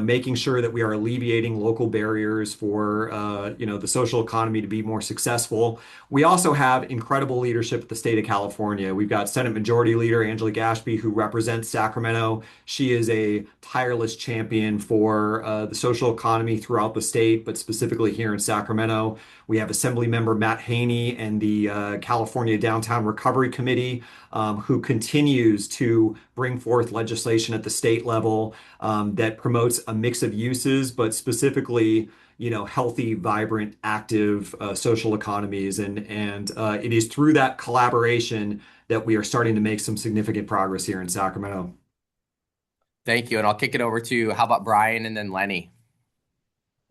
making sure that we are alleviating local barriers for, the social economy to be more successful. We also have incredible leadership at the state of California. We've got Senate Majority Leader Angela Gashby, who represents Sacramento. She is a tireless champion for the social economy throughout the state, but specifically here in Sacramento. We have Assembly Member Matt Haney and the California Downtown Recovery Committee, who continues to bring forth legislation at the state level that promotes a mix of uses, but specifically healthy, vibrant, active social economies. And it is through that collaboration that we are starting to make some significant progress here in Sacramento. Thank you. And I'll kick it over to how about Brian and then Lenny?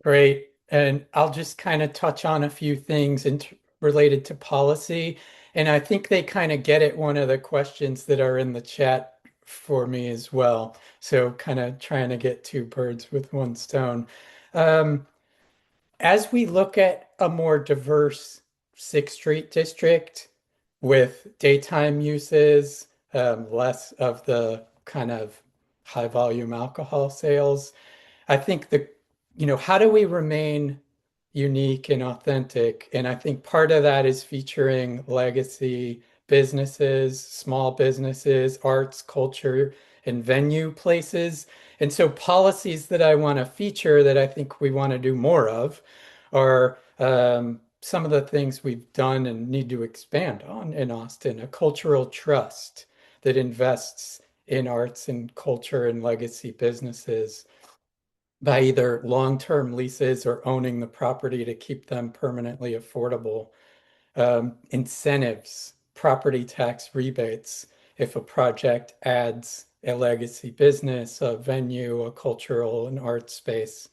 Great. And I'll just kind of touch on a few things related to policy. And I think they kind of get at one of the questions that are in the chat for me as well. So kind of trying to get two birds with one stone. Um, as we look at a more diverse Sixth Street district with daytime uses, less of the kind of high volume alcohol sales, I think how do we remain unique and authentic? And I think part of that is featuring legacy businesses, small businesses, arts, culture, and venue places. And so policies that I want to feature that I think we want to do more of are some of the things we've done and need to expand on in Austin, a cultural trust that invests in arts and culture and legacy businesses by either long-term leases or owning the property to keep them permanently affordable. Incentives, property tax rebates, if a project adds a legacy business, a venue, a cultural and art space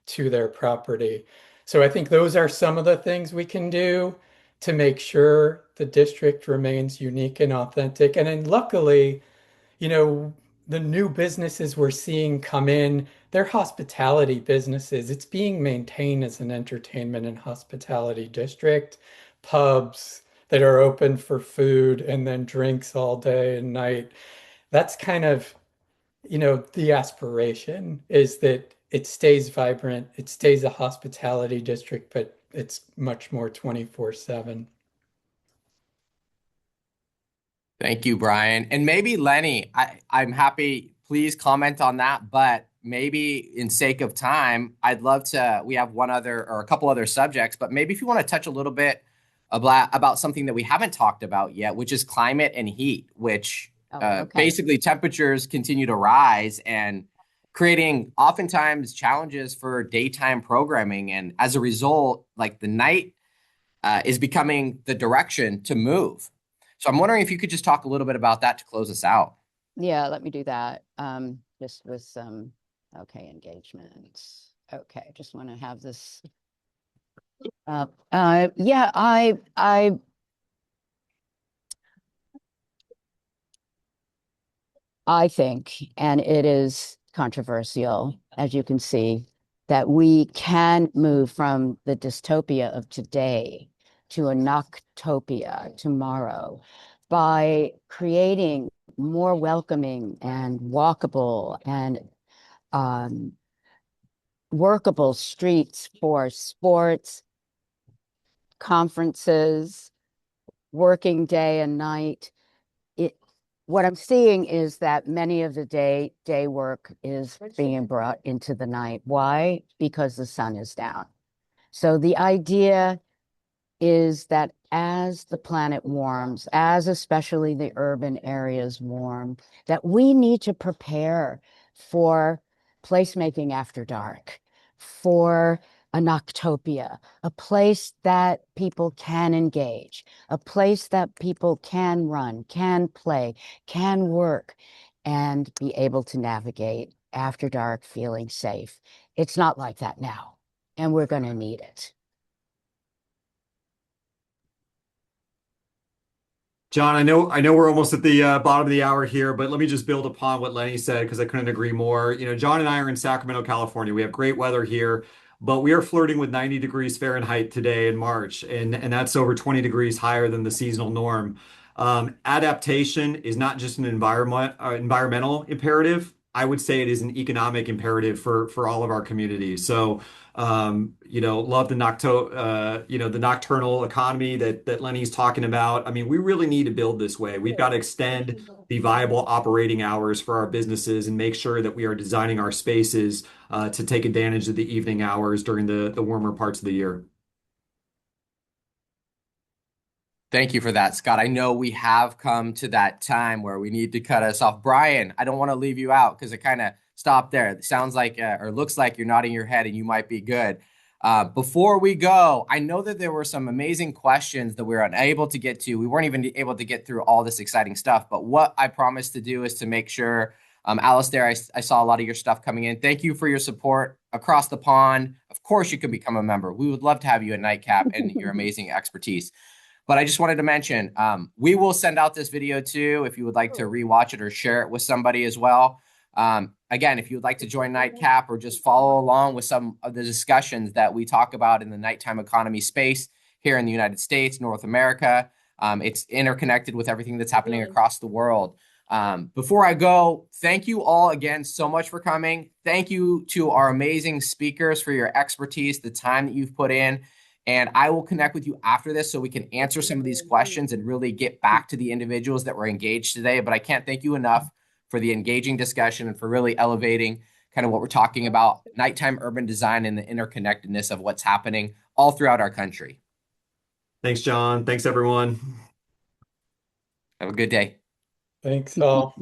to their property. So I think those are some of the things we can do to make sure the district remains unique and authentic. And then luckily, you know, the new businesses we're seeing come in, they're hospitality businesses. It's being maintained as an entertainment and hospitality district. Pubs that are open for food and then drinks all day and night. That's kind of, the aspiration is that it stays vibrant, it stays a hospitality district, but it's much more 24/7. Thank you, Brian. And maybe Lenny, I'm happy, please comment on that. But maybe in sake of time, I'd love to, we have one other or a couple other subjects, but maybe if you want to touch a little bit about something that we haven't talked about yet, which is climate and heat, which Okay. basically temperatures continue to rise and creating oftentimes challenges for daytime programming. And as a result, like the night is becoming the direction to move. So I'm wondering if you could just talk a little bit about that to close us out. Yeah, let me do that. Just with some, okay, engagements. Okay, just want to have this. Yeah, I think, and it is controversial, as you can see, that we can move from the dystopia of today to a noctopia tomorrow by creating more welcoming and walkable and workable streets for sports, conferences, working day and night. What I'm seeing is that many of the day work is being brought into the night. Why? Because the sun is down. So the idea is that as the planet warms, as especially the urban areas warm, that we need to prepare for placemaking after dark, for a noctopia, a place that people can engage, a place that people can run, can play, can work, and be able to navigate after dark feeling safe. It's not like that now, and we're going to need it. John, I know we're almost at the bottom of the hour here, but let me just build upon what Lenny said because I couldn't agree more. John and I are in Sacramento, California. We have great weather here, but we are flirting with 90 degrees Fahrenheit today in March, and that's over 20 degrees higher than the seasonal norm. Adaptation is not just an environmental imperative. I would say it is an economic imperative for all of our communities. So, love the nocturnal economy that Lenny's talking about. I mean, we really need to build this way. We've got to extend the viable operating hours for our businesses and make sure that we are designing our spaces to take advantage of the evening hours during the warmer parts of the year. Thank you for that, Scott. I know we have come to that time where we need to cut us off. Brian, I don't want to leave you out because it kind of stopped there. It sounds like, or looks like you're nodding your head and you might be good. Before we go, I know that there were some amazing questions that we were unable to get to. We weren't even able to get through all this exciting stuff. But what I promised to do is to make sure, Alistair, I saw a lot of your stuff coming in. Thank you for your support across the pond. Of course, you can become a member. We would love to have you at NITECAP and your amazing expertise. But I just wanted to mention, we will send out this video too if you would like to rewatch it or share it with somebody as well. Again, if you would like to join NITECAP or just follow along with some of the discussions that we talk about in the nighttime economy space here in the United States, North America, it's interconnected with everything that's happening across the world. Before I go, thank you all again so much for coming. Thank you to our amazing speakers for your expertise, the time that you've put in. And I will connect with you after this so we can answer some of these questions and really get back to the individuals that were engaged today. But I can't thank you enough for the engaging discussion and for really elevating kind of what we're talking about, nighttime urban design and the interconnectedness of what's happening all throughout our country. Thanks, John. Thanks, everyone. Have a good day. Thanks all.